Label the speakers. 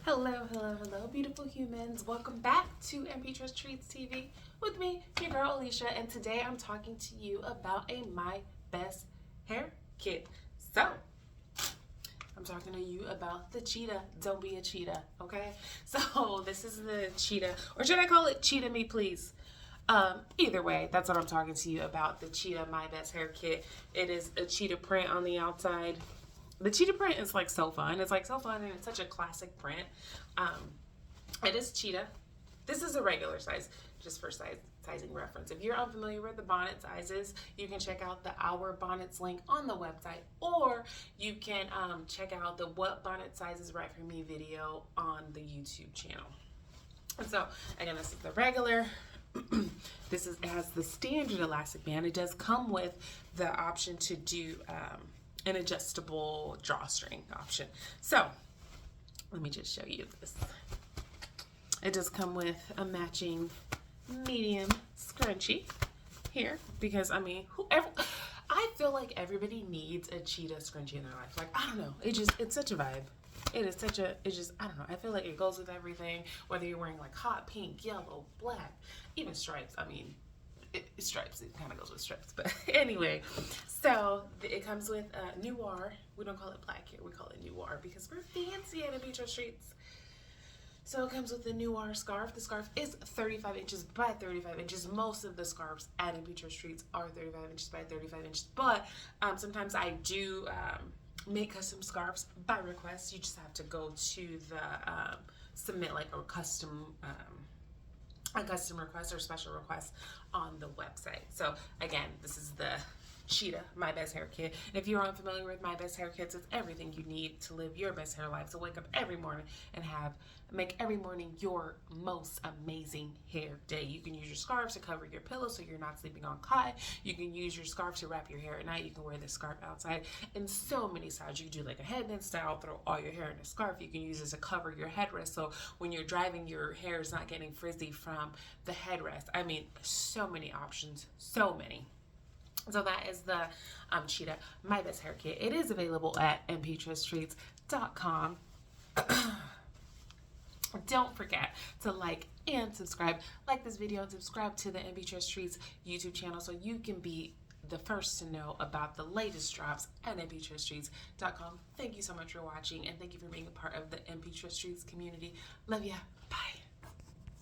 Speaker 1: Hello, hello, hello, beautiful humans. Welcome back to NPTressTreats TV with me, your girl Alicia, and today I'm talking to you about a My Best Hair Kit. So, I'm talking to you about the Cheetah. Don't be a cheetah, okay? So, this is the Cheetah, or should I call it Cheetah Me Please? Either way, that's what I'm talking to you about, the Cheetah My Best Hair Kit. It is a cheetah print on the outside. The cheetah print is like so fun. It's like so fun and it's such a classic print. It is cheetah. This is a regular size, just for sizing reference. If you're unfamiliar with the bonnet sizes, you can check out the Our Bonnets link on the website, or you can check out the What Bonnet Size is Right for Me video on the YouTube channel. And so, again, this is the regular. It has the standard elastic band. It does come with the option to do an adjustable drawstring option. So let me just show you this. It does come with a matching medium scrunchie here because I feel like everybody needs a cheetah scrunchie in their life. Like, I don't know, it's such a vibe. I don't know, I feel like it goes with everything, whether you're wearing like hot pink, yellow, black, even stripes. I mean, stripes, it kind of goes with stripes, but anyway, so it comes with noir. We don't call it black here, we call it noir because we're fancy at NPTressTreats. So it comes with the noir scarf. The scarf is 35 inches by 35 inches. Most of the scarves at NPTressTreats are 35 inches by 35 inches, but sometimes I do make custom scarves by request. You just have to go to the submit like a custom request or special request on the website. So again, this is the Cheetah My Best Hair Kit. And if you're unfamiliar with My Best Hair Kits, it's everything you need to live your best hair life. So wake up every morning and make every morning your most amazing hair day. You can use your scarves to cover your pillow so you're not sleeping on cotton. You can use your scarf to wrap your hair at night. You can wear the scarf outside in so many styles. You can do like a headband style, throw all your hair in a scarf. You can use this to cover your headrest, so when you're driving, your hair is not getting frizzy from the headrest. I mean, so many options, so many. So that is the Cheetah My Best Hair Kit. It is available at NPTressTreats.com. Don't forget to like and subscribe. Like this video and subscribe to the NPTressTreats YouTube channel so you can be the first to know about the latest drops at NPTressTreats.com. Thank you so much for watching, and thank you for being a part of the NPTressTreats community. Love ya. Bye.